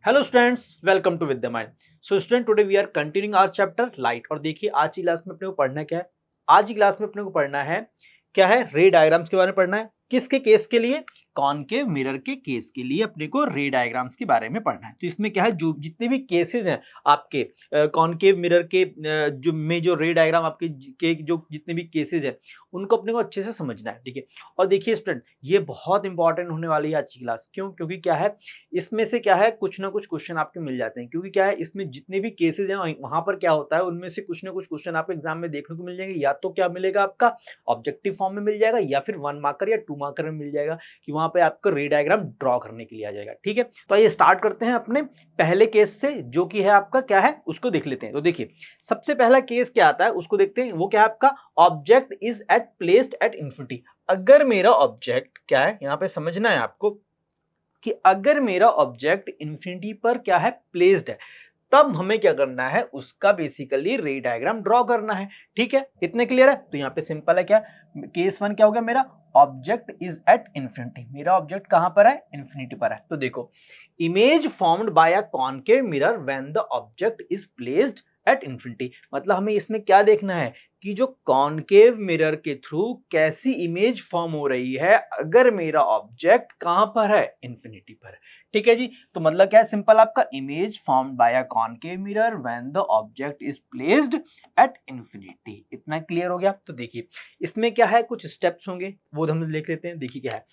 Hello students, welcome to with the mind. So student, today we are continuing our chapter light. और देखिए आज की class में अपने को पढ़ना क्या है। आज की क्लास में अपने को पढ़ना है क्या है, रे डायग्राम्स के बारे में पढ़ना है। किसके केस के लिए? कॉनकेव मिरर के केस के लिए अपने को रे डायग्राम्स के बारे में पढ़ना है। तो इसमें क्या है, जो जितने भी केसेस हैं आपके कॉनकेव मिरर के जो रे डायग्राम आपके के जो जितने भी केसेस हैं उनको अपने को अच्छे से समझना है, ठीक है। और देखिए स्टूडेंट, ये बहुत इंपॉर्टेंट होने वाली है आज की क्लास। क्यों? क्योंकि क्या है, इसमें से क्या है, कुछ ना कुछ क्वेश्चन आपके मिल जाते हैं। क्योंकि क्या है, इसमें जितने भी केसेस हैं वहां पर क्या होता है, उनमें से कुछ ना कुछ क्वेश्चन आपको एग्जाम में देखने को मिल जाएंगे। या तो क्या मिलेगा, आपका ऑब्जेक्टिव फॉर्म में मिल जाएगा, या फिर 1 मार्कर या 2 मार्कर में मिल जाएगा कि वहां पे आपको रे डायग्राम ड्रॉ करने के लिए आ जाएगा, ठीक है। तो आइए स्टार्ट करते हैं अपने पहले केस से, जो कि है आपका क्या है, उसको देख लेते हैं। तो देखिए सबसे पहला केस क्या आता है उसको देखते हैं। वो क्या है आपका, object is at placed at infinity. अगर मेरा ऑब्जेक्ट क्या है, यहां पे समझना है आपको कि अगर मेरा ऑब्जेक्ट इंफिनिटी पर क्या है, प्लेस्ड है, तब हमें क्या करना है, उसका बेसिकली रे डायग्राम ड्रॉ करना है, ठीक है। इतने क्लियर है? तो यहाँ पे सिंपल है। क्या केस 1 क्या हो गया मेरा, ऑब्जेक्ट इज एट इंफिनिटी। मेरा ऑब्जेक्ट कहां पर है, इंफिनिटी पर है। तो देखो, image formed by a concave mirror when the object is placed at infinity. मतलब हमें इसमें क्या देखना है कि जो कॉनकेव मिरर के थ्रू कैसी इमेज फॉर्म हो रही है अगर मेरा ऑब्जेक्ट कहां पर है, इंफिनिटी पर है, ठीक है जी। तो मतलब क्या है, सिंपल आपका, image formed by a concave mirror when the object is placed at infinity. इतना क्लियर हो गया? तो देखिए इसमें क्या है, कुछ स्टेप्स होंगे, वो हम देख लेते हैं। देखिए क्या है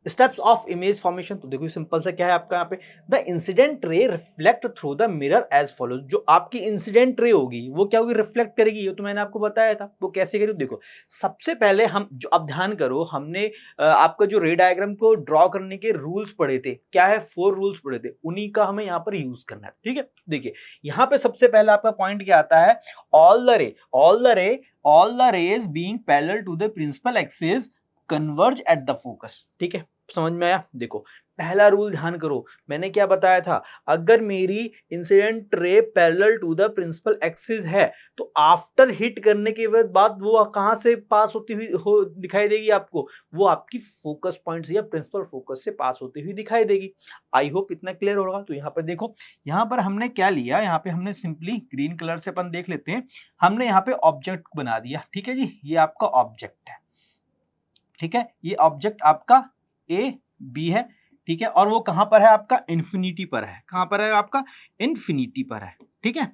स्टेप्स ऑफ इमेज फॉर्मेशन। तो देखो सिंपल सा क्या है आपका, यहाँ पे the incident ray reflect through the mirror as follows. जो आपकी इंसिडेंट रे होगी वो क्या होगी, रिफ्लेक्ट करेगी। ये तो मैंने आपको बताया था। वो कैसे करेगी, देखो सबसे पहले हम जो, अब ध्यान करो, हमने आपका जो रे डायग्राम को ड्रॉ करने के रूल्स पढ़े थे, क्या है, 4 रूल्स पढ़े थे, उन्हीं का हमें यहाँ पर यूज करना है, ठीक है। देखिए यहाँ पे सबसे पहला आपका पॉइंट क्या आता है, all the rays being parallel to the principal axis converge at the focus, ठीक है। समझ में आया? देखो पहला रूल ध्यान करो, मैंने क्या बताया था, अगर मेरी incident ray parallel to the principal axis है तो आफ्टर हिट करने के बाद वो कहां से पास होती हुई हो दिखाई देगी आपको, वो आपकी फोकस पॉइंट से या प्रिंसिपल फोकस से पास होती हुई दिखाई देगी। आई होप इतना क्लियर होगा। तो यहाँ पर देखो, यहाँ पर हमने क्या लिया, यहाँ पे हमने सिंपली ग्रीन कलर से अपन देख लेते हैं, हमने यहाँ पे ऑब्जेक्ट बना दिया, ठीक है जी। ये आपका ऑब्जेक्ट है, ठीक है। ये ऑब्जेक्ट आपका ए बी है, ठीक है। और वो कहां पर है आपका, इन्फिनिटी पर है। कहां पर है आपका, इन्फिनिटी पर है, ठीक है।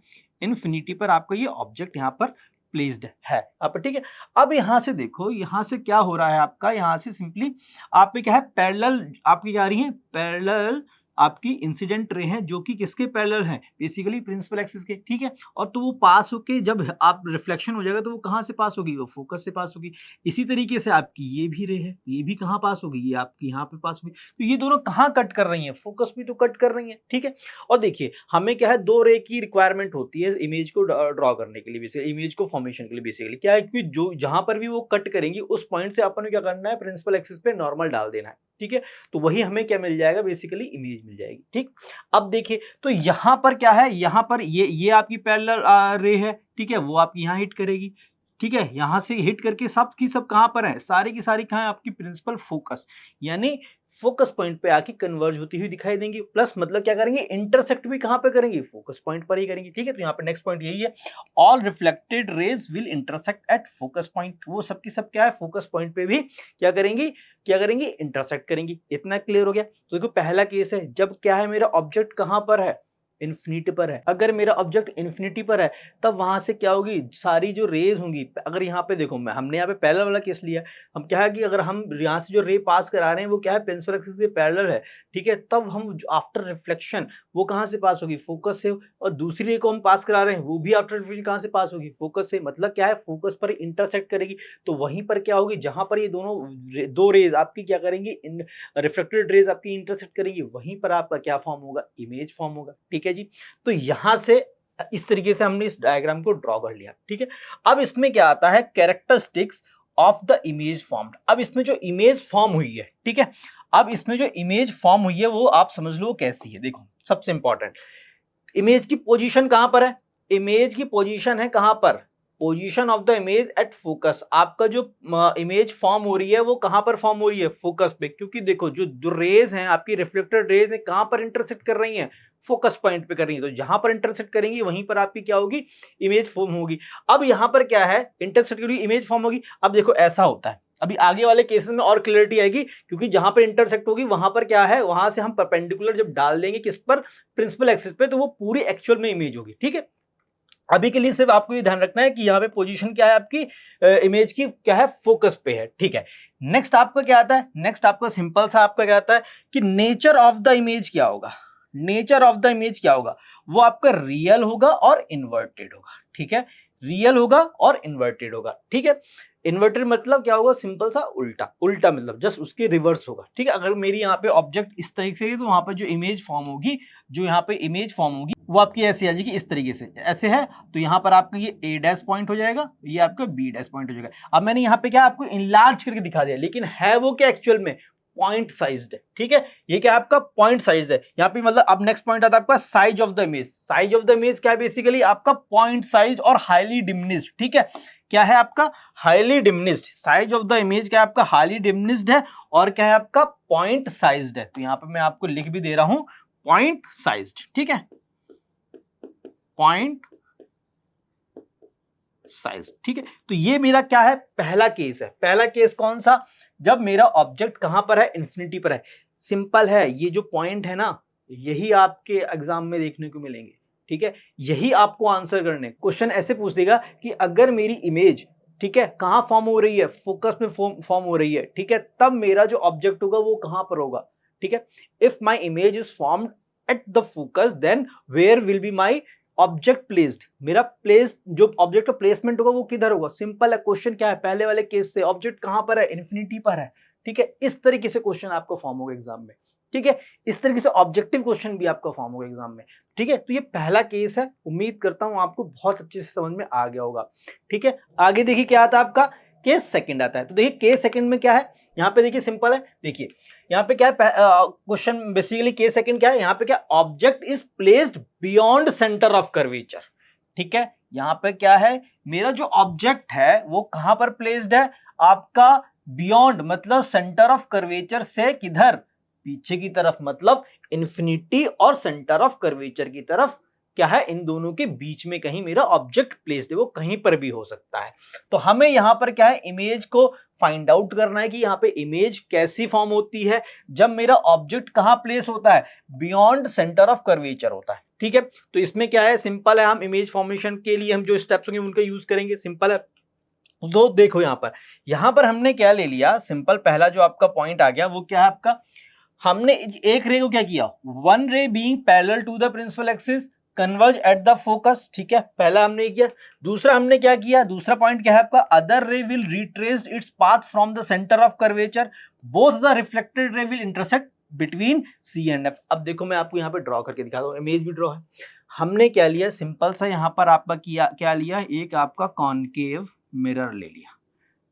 इन्फिनिटी पर आपका ये ऑब्जेक्ट यहाँ पर प्लेस्ड है आप, ठीक है। अब यहां से देखो, यहां से क्या हो रहा है आपका, यहां से सिंपली आप पे क्या है, पैरेलल आपकी क्या आ रही है, पैरेलल आपकी इंसिडेंट रे हैं, जो कि किसके पैरेलल हैं, बेसिकली प्रिंसिपल एक्सिस के, ठीक है। और तो वो पास होके जब आप रिफ्लेक्शन हो जाएगा तो वो कहां से पास होगी, वो फोकस से पास होगी। इसी तरीके से आपकी ये भी रे है, ये भी कहां पास होगी, ये आपकी यहाँ पे पास होगी। तो ये दोनों कहां कट कर रही हैं, फोकस भी तो कट कर रही हैं, ठीक है। और देखिए हमें क्या है, 2 रे की रिक्वायरमेंट होती है इमेज को ड्रॉ करने के लिए, बेसिकली इमेज को फॉर्मेशन के लिए। बेसिकली क्या है कि जो जहां पर भी वो कट करेंगी उस पॉइंट से अपन को क्या करना है, प्रिंसिपल एक्सिस पे नॉर्मल डाल देना है, ठीक है। तो वही हमें क्या मिल जाएगा, बेसिकली इमेज मिल जाएगी, ठीक। अब देखिए तो यहां पर क्या है, यहां पर ये आपकी पैरेलल रे है, ठीक है, वो आपकी यहां हिट करेगी, ठीक है। यहां से हिट करके सब की सब कहां पर है, सारी की सारी कहां है, आपकी प्रिंसिपल फोकस, यानी फोकस पॉइंट पे आके कन्वर्ज होती हुई दिखाई देंगी। प्लस मतलब क्या करेंगे, इंटरसेक्ट भी कहां पे करेंगी, फोकस पॉइंट पर ही करेंगी, ठीक है। तो यहाँ पे नेक्स्ट पॉइंट यही है, all reflected raise will intersect at focus point. वो सब की सब क्या है, फोकस पॉइंट पे भी क्या करेंगी, इंटरसेक्ट करेंगी। इतना क्लियर हो गया? तो देखो पहला केस है, जब क्या है, मेरा ऑब्जेक्ट कहां पर है, इन्फिनिटी पर है। अगर मेरा ऑब्जेक्ट इन्फिनिटी पर है तब वहां से क्या होगी, सारी जो रेज होंगी, अगर यहाँ पे देखो, हमने यहाँ पे पैरेलल वाला केस लिया, हम क्या है कि अगर हम यहाँ से जो रे पास करा रहे हैं वो क्या है, प्रिंसिपल एक्सिस से पैरेलल है, ठीक है। तब हम आफ्टर रिफ्लेक्शन वो कहाँ से पास होगी, फोकस से। और दूसरी रे को हम पास करा रहे हैं वो भी आफ्टर रिफ्लेक्शन कहाँ से पास होगी, फोकस से। मतलब क्या है, फोकस पर इंटरसेक्ट करेगी। तो वहीं पर क्या होगी, जहां पर ये दोनों 2 रेज आपकी क्या करेंगी, रिफ्लेक्टेड रेज आपकी इंटरसेक्ट करेगी, वहीं पर आपका क्या फॉर्म होगा, इमेज फॉर्म होगा, ठीक है जी। तो यहां से इस तरीके से हमने इस डायग्राम को ड्रॉ कर लिया, ठीक है। अब इसमें क्या आता है, characteristics of the image formed. अब इसमें जो इमेज फॉर्म हुई है, ठीक है, अब इसमें जो इमेज फॉर्म हुई है वो आप समझ लो कैसी है। देखो सबसे इंपॉर्टेंट, इमेज की पोजीशन कहां पर है, इमेज की पोजीशन है कहां पर, position of the image at focus, आपका जो इमेज फॉर्म हो रही है वो कहां पर फॉर्म हो रही है, फोकस पे। क्योंकि देखो जो रेज हैं आपकी रिफ्लेक्टेड रेज है कहां पर इंटरसेक्ट कर रही हैं, फोकस पॉइंट पे कर रही है, तो जहां पर इंटरसेक्ट करेंगी वहीं पर आपकी क्या होगी, इमेज फॉर्म होगी। अब यहां पर क्या है, इंटरसेक्ट करेंगी इमेज फॉर्म होगी। अब देखो ऐसा होता है, अभी आगे वाले केसेस में और क्लियरिटी आएगी, क्योंकि जहां पर इंटरसेक्ट होगी वहां पर क्या है, वहां से हम परपेंडिकुलर जब डाल देंगे किस पर, प्रिंसिपल एक्सिस पे, तो वो पूरी एक्चुअल में इमेज होगी। ठीक है, अभी के लिए सिर्फ आपको ये ध्यान रखना है कि यहाँ पे पोजीशन क्या है आपकी इमेज की, क्या है, फोकस पे है। ठीक है, नेक्स्ट आपका क्या आता है, नेक्स्ट आपका सिंपल सा आपका क्या आता है कि नेचर ऑफ द इमेज क्या होगा, नेचर ऑफ द इमेज क्या होगा, वो आपका रियल होगा और इन्वर्टेड होगा। ठीक है, रियल होगा और इन्वर्टेड होगा। ठीक है, इन्वर्टेड मतलब क्या होगा, सिंपल सा उल्टा, उल्टा मतलब जस्ट उसके रिवर्स होगा। ठीक है, अगर मेरी यहाँ पे ऑब्जेक्ट इस तरीके से है तो वहां पर जो इमेज फॉर्म होगी, जो यहाँ पे इमेज फॉर्म होगी वो आपकी ऐसी आ जाएगी, इस तरीके से ऐसे है, तो यहाँ पर आपका ये ए डैश पॉइंट हो जाएगा, ये आपका बी डैश पॉइंट हो जाएगा। अब मैंने यहाँ पे क्या आपको इनलार्ज करके दिखा दिया, लेकिन है वो क्या एक्चुअल में, पॉइंट साइज्ड है। ठीक है, ये क्या आपका पॉइंट साइज है यहाँ पे, मतलब अब नेक्स्ट पॉइंट आता है आपका size of the image. Size of the image क्या है, बेसिकली आपका पॉइंट साइज और हाईली डिमिनिश्ड। ठीक है, क्या है आपका, highly diminished. Size of the image क्या है आपका, हाईली डिमिनिश्ड है, और क्या है आपका, पॉइंट साइज्ड है। तो यहाँ पे मैं आपको लिख भी दे रहा हूं पॉइंट साइज्ड। ठीक है, पॉइंट साइज। ठीक है, तो ये मेरा क्या है, पहला केस है। पहला केस कौन सा, जब मेरा ऑब्जेक्ट कहां पर है, इन्फिनिटी पर है। सिंपल है, ये जो पॉइंट है ना, यही आपके एग्जाम में देखने को मिलेंगे। ठीक है, यही आपको आंसर करने, क्वेश्चन ऐसे पूछ देगा कि अगर मेरी इमेज, ठीक है, कहां फॉर्म हो रही है, फोकस में फॉर्म हो रही है। ठीक है, तब मेरा जो ऑब्जेक्ट होगा वो कहां पर होगा। ठीक है, if my image is formed at the focus then where will be my object placed, मेरा प्लेस, जो ऑब्जेक्ट का प्लेसमेंट होगा वो किधर होगा। सिंपल है, क्वेश्चन क्या है, पहले वाले केस से ऑब्जेक्ट कहां पर है, इन्फिनिटी पर है। ठीक है, इस तरीके से क्वेश्चन आपको फॉर्म होगा एग्जाम में। ठीक है, इस तरीके से ऑब्जेक्टिव क्वेश्चन भी आपका फॉर्म होगा एग्जाम में। ठीक है, तो ये पहला केस है, उम्मीद करता हूं आपको बहुत अच्छे से समझ में आ गया होगा। ठीक है, आगे देखिए क्या आता है आपका, केस सेकंड आता है। तो देखिए केस सेकंड में क्या है, यहाँ पे देखिए सिंपल है, देखिए यहाँ पे क्या है क्वेश्चन, बेसिकली केस सेकंड क्या है, यहाँ पे क्या, object is placed beyond centre of curvature. ठीक है, यहाँ पे क्या है, मेरा जो ऑब्जेक्ट है वो कहां पर प्लेस्ड है आपका, बियॉन्ड मतलब सेंटर ऑफ कर्वेचर से किधर, पीछे की तरफ, मतलब इन्फिनिटी और सेंटर ऑफ कर्वेचर की तरफ, क्या है, इन दोनों के बीच में कहीं मेरा ऑब्जेक्ट प्लेस्ड है, वो कहीं पर भी हो सकता है। तो हमें यहां पर क्या है, इमेज को फाइंड आउट करना है कि यहाँ पे इमेज कैसी फॉर्म होती है जब मेरा ऑब्जेक्ट कहां प्लेस होता है, बियॉन्ड सेंटर ऑफ कर्वेचर होता है। ठीक है, तो इसमें क्या है, सिंपल है, हम इमेज फॉर्मेशन के लिए हम जो स्टेप्स होंगे उनका यूज करेंगे। सिंपल है, तो देखो यहां पर हमने क्या ले लिया, सिंपल पहला जो आपका पॉइंट आ गया वो क्या है आपका, हमने एक रे को क्या किया, one ray being parallel to the principal axis converge at the focus. ठीक है, पहला हमने किया। दूसरा हमने क्या किया, दूसरा पॉइंट क्या है आपका, other ray will retrace its path from the centre of curvature, both the reflected ray will intersect between C and F. अब देखो मैं आपको यहाँ पे ड्रॉ करके दिखाता हूँ, इमेज भी ड्रॉ है। हमने क्या लिया, सिंपल सा यहाँ पर आपका क्या लिया, एक आपका कॉनकेव मिरर ले लिया।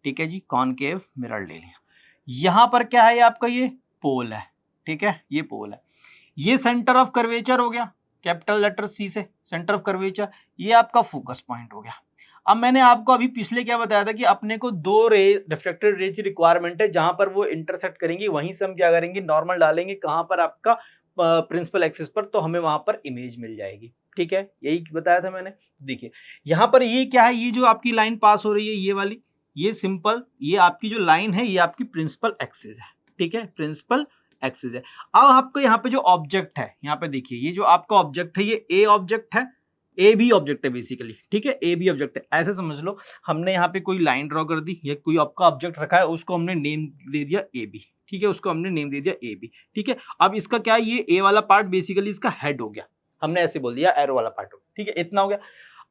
ठीक है जी, कॉनकेव मिरर ले लिया। यहां पर क्या है, आपका ये पोल है। ठीक है, ये पोल है, ये सेंटर ऑफ कर्वेचर हो गया, कैपिटल लेटर सी से सेंटर ऑफ कर्वेचर, ये आपका फोकस पॉइंट हो गया। अब मैंने आपको अभी पिछले क्या बताया था कि अपने को दो रे रिफ्लेक्टेड रेज की रिक्वायरमेंट है, जहां पर वो इंटरसेक्ट करेंगी वहीं से हम क्या करेंगे, नॉर्मल डालेंगे कहां पर, आपका प्रिंसिपल एक्सिस पर, तो हमें वहां पर इमेज मिल जाएगी। ठीक है, यही बताया था मैंने। देखिए यहां पर ये क्या है, ये जो आपकी लाइन पास हो रही है ये वाली, ये सिंपल, ये आपकी जो लाइन है ये आपकी प्रिंसिपल एक्सिस है। ठीक है, प्रिंसिपल एक्सिस है। अब आपको यहाँ पे जो ऑब्जेक्ट है, यहाँ पे देखिए ये जो आपका ऑब्जेक्ट है ये ए ऑब्जेक्ट है, ए बी ऑब्जेक्ट है बेसिकली। ठीक है, ए बी ऑब्जेक्ट है, ऐसे समझ लो। हमने यहाँ पे कोई लाइन ड्रॉ कर दी, या कोई आपका ऑब्जेक्ट रखा है, उसको हमने नेम दे दिया ए बी। ठीक है, उसको हमने नेम दे दिया ए बी। ठीक है, अब इसका क्या है, ये ए वाला पार्ट बेसिकली इसका हेड हो गया, हमने ऐसे बोल दिया एरो वाला पार्ट हो गया। ठीक है, इतना हो गया।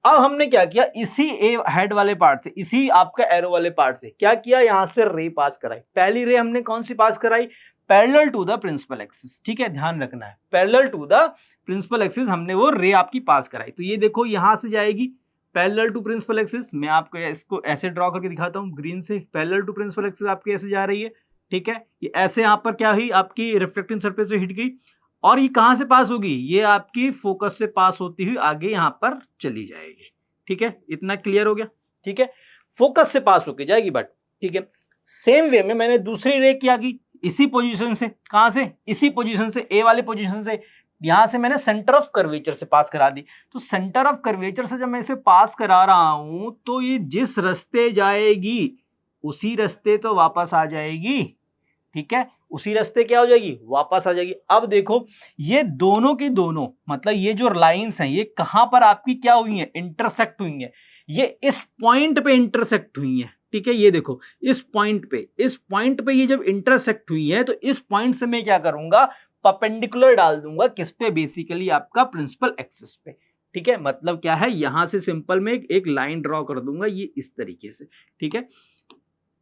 अब हमने क्या किया, इसी ए हेड वाले पार्ट से, इसी आपका एरो वाले पार्ट से क्या किया, यहां से रे पास कराई। पहली रे हमने कौन सी पास कराई, parallel to the principal axis. ठीक है, ध्यान रखना है, parallel to the principal axis हमने वो रे आपकी पास कराई। तो ये देखो यहां से जाएगी पैरेलल टू प्रिंसिपल एक्सिस, मैं आपको इसको ऐसे ड्रॉ करके दिखाता हूं ग्रीन से, पैरेलल टू प्रिंसिपल एक्सिस आपकी ऐसे जा रही है। ठीक है, ये ऐसे यहां पर क्या हुई, आपकी रिफ्लेक्टिंग सरफेस से हिट गई, और ये कहां से पास होगी, ये आपकी फोकस से पास होती हुई आगे यहां पर चली जाएगी। ठीक है, इतना क्लियर हो गया। ठीक है, फोकस से पास होके जाएगी बट, ठीक है। सेम वे में मैंने दूसरी रे क्या की, इसी पोजीशन से, कहां से, इसी पोजीशन से, ए वाले पोजीशन से, यहां से मैंने सेंटर ऑफ कर्वेचर से पास करा दी। तो सेंटर ऑफ कर्वेचर से जब मैं इसे पास करा रहा हूं तो ये जिस रास्ते जाएगी उसी रास्ते तो वापस आ जाएगी, ठीक है, उसी रास्ते क्या हो जाएगी, वापस आ जाएगी। अब देखो ये दोनों की दोनों, मतलब ये जो लाइंस हैं ये कहां पर आपकी क्या हुई है, इंटरसेक्ट हुई है, ये इस पॉइंट पे इंटरसेक्ट हुई है, ठीक है। ये देखो इस पॉइंट पे ये जब इंटरसेक्ट हुई है तो इस पॉइंट से मैं क्या करूंगा, परपेंडिकुलर डाल दूंगा, किस पे, बेसिकली आपका प्रिंसिपल एक्सिस पे, ठीक है। मतलब क्या है, यहां से सिंपल में एक लाइन ड्रॉ कर दूंगा ये इस तरीके से, ठीक है,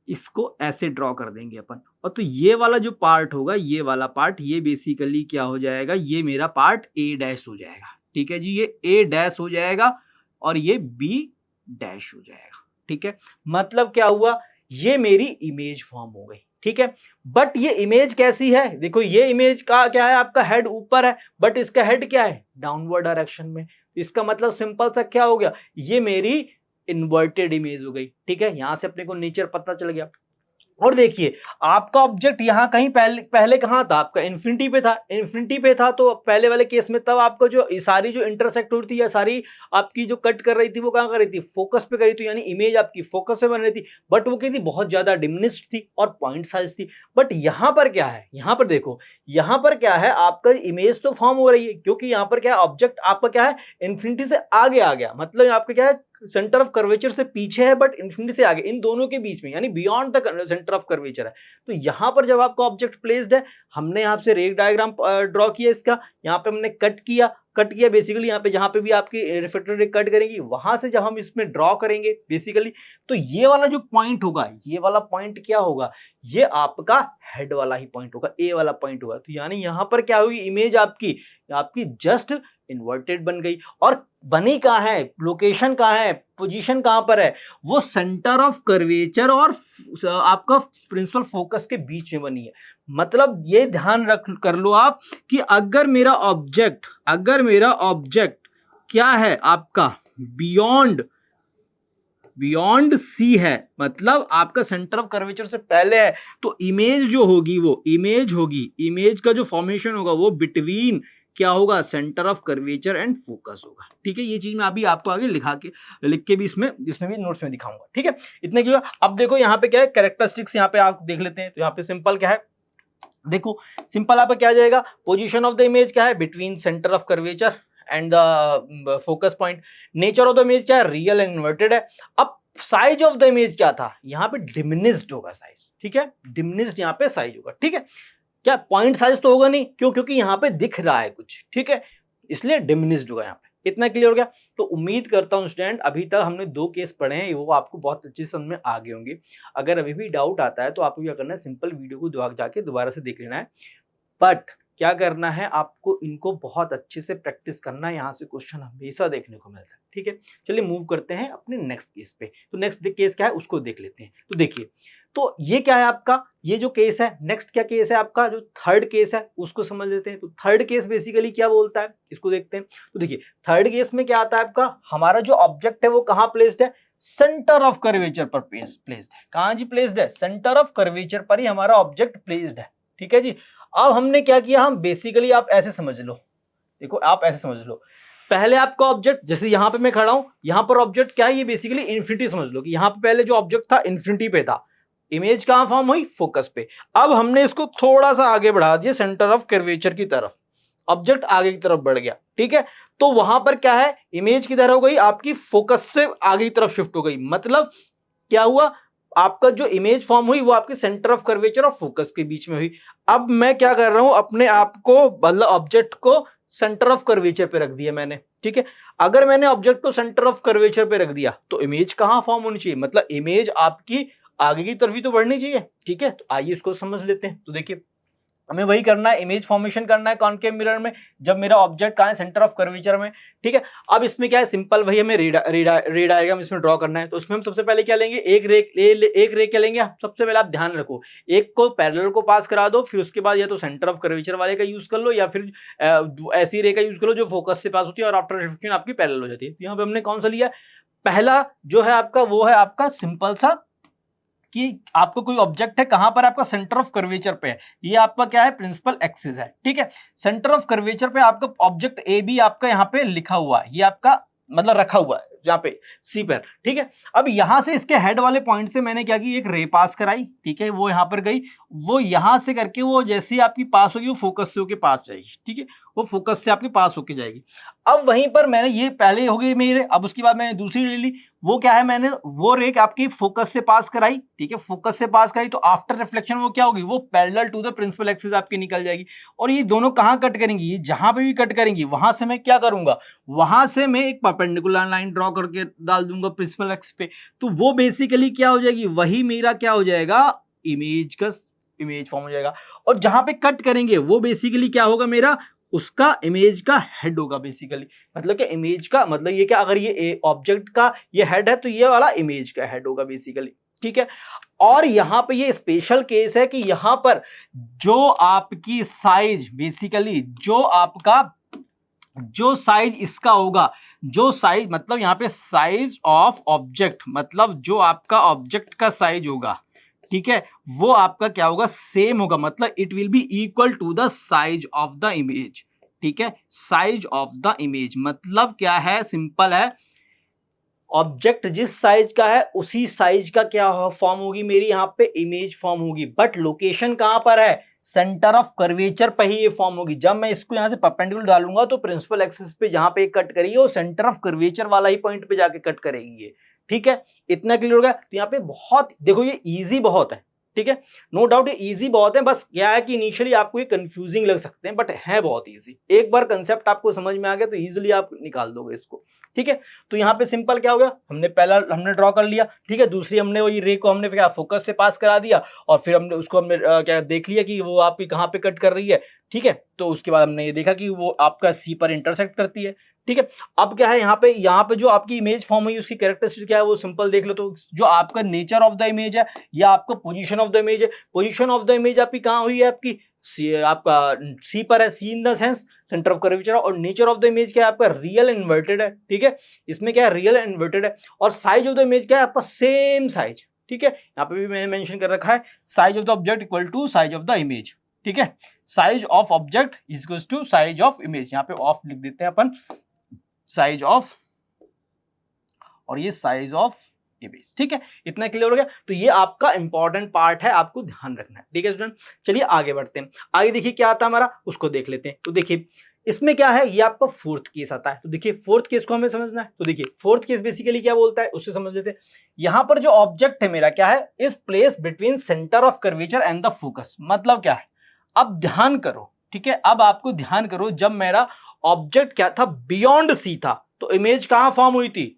इसको ऐसे ड्रॉ कर देंगे अपन। और तो ये वाला जो पार्ट होगा, ये वाला पार्ट, ये बेसिकली क्या हो जाएगा, ये मेरा पार्ट ए डैश हो जाएगा, ठीक है जी, ये ए डैश हो जाएगा और ये बी डैश हो जाएगा, ठीक है। मतलब क्या हुआ, ये मेरी इमेज फॉर्म हो गई, ठीक है। बट ये इमेज कैसी है, देखो ये इमेज का क्या है, आपका हेड ऊपर है बट इसका हेड क्या है, डाउनवर्ड डायरेक्शन में। इसका मतलब सिंपल सा क्या हो गया, ये मेरी इन्वर्टेड इमेज हो गई, ठीक है। यहां से अपने को नेचर पता चल गया। और देखिए आपका ऑब्जेक्ट यहाँ कहीं पहले कहाँ था, आपका इन्फिनिटी पे था, तो पहले वाले केस में तब आपको जो सारी जो इंटरसेक्ट हो रही थी या सारी आपकी जो कट कर रही थी वो कहाँ कर रही थी, फोकस पे कर रही थी, यानी इमेज आपकी फोकस पे बन रही थी। बट वो क्या थी, बहुत ज्यादा डिमिनिश्ड थी और पॉइंट साइज थी। बट यहाँ पर क्या है, यहाँ पर देखो, यहाँ पर क्या है, आपका इमेज तो फॉर्म हो रही है, क्योंकि यहाँ पर क्या है, ऑब्जेक्ट आपका क्या है, इन्फिनिटी से आगे आ गया, मतलब आपका क्या है, सेंटर ऑफ कर्वेचर से पीछे है बट इन्फिनिटी से आगे, इन दोनों के बीच में, यानी beyond the centre of curvature है। तो यहां पर जब आपका ऑब्जेक्ट प्लेस्ड है, हमने यहां से रे डायग्राम ड्रॉ किया इसका, यहां पे हमने कट किया बेसिकली, यहाँ पे जहां पे भी आपकी रिफ्लेक्टर रे कट करेगी वहां से जब हम इसमें ड्रॉ करेंगे बेसिकली, तो ये वाला जो पॉइंट होगा, ये वाला पॉइंट क्या होगा, ये आपका हेड वाला ही पॉइंट होगा, ए वाला पॉइंट होगा। तो यानी यहां पर क्या होगी, इमेज आपकी जस्ट इन्वर्टेड बन गई। और बनी कहाँ है, लोकेशन कहाँ है, पोजीशन कहाँ पर है, वो सेंटर ऑफ कर्वेचर और आपका प्रिंसिपल फोकस के बीच में बनी है। मतलब ये ध्यान रख कर लो आप कि अगर मेरा ऑब्जेक्ट क्या है आपका बियॉन्ड सी है, मतलब आपका सेंटर ऑफ कर्वेचर से पहले है, तो इमेज जो होगी वो इमेज का जो फॉर्मेशन होगा वो बिटवीन क्या होगा, centre of curvature and focus होगा, ठीक है। ये चीज मैं अभी आपको आगे लिख के भी इसमें भी नोट्स में दिखाऊंगा, ठीक है। इतने क्लियर। अब देखो यहाँ पे क्या है, कैरेक्टरिस्टिक्स यहाँ पे आप देख लेते हैं। तो यहाँ पे सिंपल क्या है, देखो सिंपल आपका क्या आ जाएगा, पोजीशन ऑफ द इमेज क्या है, between centre of curvature and the focus point. Nature of the image क्या है, रियल एंड इन्वर्टेड है। अब साइज ऑफ द इमेज क्या था, यहाँ पे डिमिनिश्ड होगा साइज, ठीक है, डिमिनिश्ड यहाँ पे साइज होगा, ठीक है। क्या पॉइंट साइज तो होगा नहीं, क्यों, क्योंकि यहाँ पे दिख रहा है कुछ, ठीक है, इसलिए डिमिनिश्ड होगा यहाँ पे। इतना क्लियर हो गया। तो उम्मीद करता हूँ स्टूडेंट, अभी तक हमने 2 केस पढ़े हैं, वो आपको बहुत अच्छे से समझ में आ गए होंगे। अगर अभी भी डाउट आता है तो आपको क्या करना है, सिंपल वीडियो को जाके दोबारा से देख लेना है। बट क्या करना है, आपको इनको बहुत अच्छे से प्रैक्टिस करना है, यहाँ से क्वेश्चन हमेशा देखने को मिलता है, ठीक है। चलिए मूव करते हैं अपने नेक्स्ट केस पे। तो नेक्स्ट केस क्या है उसको देख लेते हैं। तो देखिए, तो ये क्या है आपका, ये जो केस है, नेक्स्ट क्या केस है आपका, जो थर्ड केस है उसको समझ लेते हैं। तो थर्ड केस बेसिकली क्या बोलता है, इसको देखते हैं। तो देखिए थर्ड केस में क्या आता है आपका, हमारा जो ऑब्जेक्ट है वो कहाँ प्लेस्ड है, सेंटर ऑफ कर्वेचर पर प्लेस्ड है। कहाँ जी प्लेस्ड है, सेंटर ऑफ कर्वेचर पर ही हमारा ऑब्जेक्ट प्लेस्ड है, ठीक है जी। अब हमने क्या किया, हम बेसिकली आप ऐसे समझ लो, देखो आप ऐसे समझ लो, पहले आपका ऑब्जेक्ट, जैसे यहां पे मैं खड़ा हूं, यहां पर ऑब्जेक्ट क्या है, ये बेसिकली इन्फिनिटी समझ लो कि यहां पे पहले जो ऑब्जेक्ट था इन्फिनिटी पे था, इमेज कहां फॉर्म हुई, फोकस पे। अब हमने इसको थोड़ा सा आगे बढ़ा दिया सेंटर ऑफ कर्वेचर की तरफ, ऑब्जेक्ट आगे की तरफ बढ़ गया, ठीक है। तो वहां पर क्या है, इमेज किधर हो गई, आपकी फोकस से आगे की तरफ शिफ्ट हो गई। मतलब क्या हुआ, आपका जो इमेज फॉर्म हुई वो आपके सेंटर ऑफ कर्वेचर और फोकस के बीच में हुई। अब मैं क्या कर रहा हूं, अपने आप को, मतलब ऑब्जेक्ट को सेंटर ऑफ कर्वेचर पे रख दिया मैंने, ठीक है। अगर मैंने ऑब्जेक्ट को सेंटर ऑफ कर्वेचर पे रख दिया तो इमेज कहां फॉर्म होनी चाहिए, मतलब इमेज आपकी आगे की तरफ ही तो बढ़नी चाहिए, ठीक है। तो आइए इसको समझ लेते हैं। तो देखिए हमें वही करना है, इमेज फॉर्मेशन करना है कॉनकेव मिरर में, जब मेरा ऑब्जेक्ट कहाँ है, सेंटर ऑफ कर्वेचर में, ठीक है। अब इसमें क्या है, सिंपल वही हमें रे डायग्राम इसमें ड्रॉ करना है। तो उसमें हम सबसे पहले क्या लेंगे, एक रे क्या लेंगे, सबसे पहले आप ध्यान रखो, एक को पैरेलल को पास करा दो, फिर उसके बाद या तो सेंटर ऑफ कर्वेचर वाले का यूज कर लो या फिर ऐसी रे का यूज कर लो जो फोकस से पास होती है और आफ्टर रिफ्लेक्शन आपकी पैरेलल हो जाती है। तो यहाँ पे हमने कौन सा लिया, पहला जो है आपका वो है आपका सिंपल सा कि आपको कोई ऑब्जेक्ट है, कहां पर आपका सेंटर ऑफ कर्वेचर पे है, ये आपका क्या है प्रिंसिपल एक्सिस है, ठीक है। सेंटर ऑफ कर्वेचर पे आपका ऑब्जेक्ट ए बी आपका यहाँ पे लिखा हुआ है, ये आपका मतलब रखा हुआ है यहाँ पे सी पर, ठीक है। अब यहां से इसके हेड वाले पॉइंट से मैंने क्या की, एक रे पास कराई, ठीक है, वो यहां पर गई, वो यहां से करके वो जैसे ही आपकी पास होगी वो फोकस से होके पास जाएगी, ठीक है, वो फोकस से आपके पास होके जाएगी। अब वहीं पर मैंने ये पहले हो गई मेरे, अब उसके बाद मैंने दूसरी ले ली, वो क्या है मैंने वो रेक आपकी फोकस से पास कराई, ठीक है, फोकस से पास कराई, तो आफ्टर रिफ्लेक्शन वो क्या होगी, वो parallel to the principal axis आपकी निकल जाएगी। और ये दोनों कहां कट करेंगी, ये जहां पे भी कट करेंगी वहां से मैं क्या करूंगा, वहां से मैं एक परपेंडिकुलर लाइन ड्रॉ करके डाल दूंगा प्रिंसिपल एक्सिस पे, तो वो बेसिकली क्या हो जाएगी, वही मेरा क्या हो जाएगा, इमेज का इमेज फॉर्म हो जाएगा। और जहां पे कट करेंगे वो बेसिकली क्या होगा मेरा, उसका इमेज का हेड होगा बेसिकली, मतलब कि इमेज का मतलब ये क्या, अगर ये ऑब्जेक्ट का ये हेड है तो ये वाला इमेज का हेड होगा बेसिकली, ठीक है। और यहां पे ये स्पेशल केस है कि यहां पर जो आपकी साइज बेसिकली जो साइज इसका होगा, जो साइज मतलब यहां पे साइज ऑफ ऑब्जेक्ट, मतलब जो आपका ऑब्जेक्ट का साइज होगा, ठीक है, वो आपका क्या होगा, सेम होगा, मतलब it will be equal to the size of the image, ठीक है। साइज ऑफ द इमेज मतलब क्या है, सिंपल है, ऑब्जेक्ट जिस साइज का है उसी साइज का क्या फॉर्म होगी मेरी यहाँ पे इमेज फॉर्म होगी, बट लोकेशन कहां पर है, सेंटर ऑफ कर्वेचर पे ही ये फॉर्म होगी। जब मैं इसको यहां से परपेंडिकुलर डालूंगा तो प्रिंसिपल एक्सिस पे जहां पे कट करेगी वो सेंटर ऑफ कर्वेचर वाला ही पॉइंट पे जाके कट करेगी ये, ठीक है। इतना क्लियर हो गया। तो यहाँ पे बहुत देखो ये इजी बहुत है, ठीक है, नो डाउट ये इजी बहुत है, बस क्या है कि इनिशियली आपको ये कंफ्यूजिंग लग सकते हैं बट है बहुत इजी। एक बार कंसेप्ट आपको समझ में आ गया तो इजीली आप निकाल दोगे इसको, ठीक है। तो यहाँ पे सिंपल क्या हो गया, हमने पहला हमने ड्रॉ कर लिया, ठीक है, दूसरी हमने वही रे को हमने क्या फोकस से पास करा दिया और फिर हमने उसको हमने क्या देख लिया कि वो आपकी कहाँ पे कट कर रही है, ठीक है। तो उसके बाद हमने ये देखा कि वो आपका सी पर इंटरसेक्ट करती है, ठीक है। अब क्या है यहाँ पे जो आपकी इमेज फॉर्म हुई उसकी कैरेक्टरिस्टिक क्या है वो सिंपल देख लो। तो जो आपका नेचर ऑफ द इमेज है या आपका पोजीशन ऑफ द इमेज है, पोजीशन ऑफ द इमेज आपकी कहाँ हुई है, आपकी आपका सी पर है, C in the sense centre of curvature. और नेचर ऑफ द इमेज क्या है आपका, रियल इन्वर्टेड है, ठीक है, इसमें क्या है रियल इन्वर्टेड है। और साइज ऑफ द इमेज क्या है आपका, सेम साइज, ठीक है। यहाँ पे भी मैंने मेंशन कर रखा है size of the object equal to size of the image, ठीक है। Size of object is equal to size of image, यहाँ पे ऑफ लिख देते हैं अपन, साइज ऑफ और ये साइज ऑफ इमेज, ठीक है। इतना क्लियर हो गया। तो ये आपका इंपॉर्टेंट पार्ट है, आपको ध्यान रखना है, ठीक है स्टूडेंट। चलिए आगे बढ़ते हैं, आगे देखिए क्या आता है हमारा, उसको देख लेते हैं। तो देखिए इसमें क्या है, ये आपका फोर्थ केस आता है। तो देखिए फोर्थ केस को हमें समझना है। तो देखिए फोर्थ केस बेसिकली क्या बोलता है उससे समझ लेते हैं। यहां पर जो ऑब्जेक्ट है मेरा क्या है, is placed between centre of curvature and the focus. मतलब क्या है, अब ध्यान करो, ठीक है, अब आपको ध्यान करो, जब मेरा ऑब्जेक्ट क्या था, बियॉन्ड सी था, तो इमेज कहां फॉर्म हुई थी,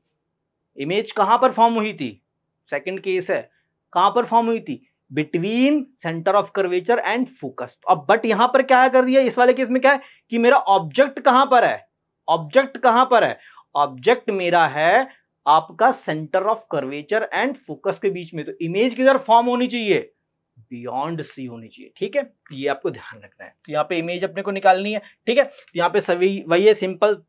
इमेज कहां पर फॉर्म हुई थी, सेकंड केस है, कहां पर फॉर्म हुई थी, between centre of curvature and focus. अब बट यहां पर क्या कर दिया, इस वाले केस में क्या है कि मेरा ऑब्जेक्ट कहां पर है, ऑब्जेक्ट कहां पर है, ऑब्जेक्ट मेरा है आपका centre of curvature and focus के बीच में। तो इमेज किधर फॉर्म होनी चाहिए, बियॉन्ड सी होनी चाहिए, ठीक है। ये आपको ध्यान रखना है। तो यहाँ पे इमेज अपने को निकालनी है, ठीक है। तो यहाँ पे सभी वही है, सिंपल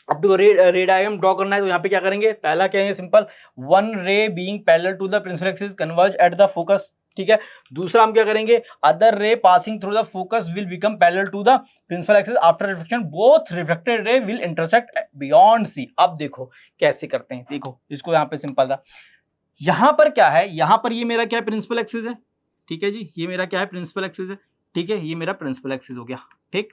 अब तो रे डायग्राम ड्रॉ करना है। तो यहाँ पे क्या करेंगे, पहला क्या है simple, one ray being parallel to the principal axis converge at the focus, ठीक है। दूसरा हम क्या करेंगे, other ray passing through the focus will become parallel to the principal axis after reflection both reflected ray will intersect beyond C. अब देखो कैसे करते हैं, देखो इसको यहाँ पे सिंपल था, यहाँ पर क्या है, यहाँ पर ये मेरा क्या है प्रिंसिपल एक्सिस है, ठीक है जी, ये मेरा क्या है प्रिंसिपल एक्सिस है, ठीक है, ये मेरा प्रिंसिपल एक्सिस हो गया, ठीक।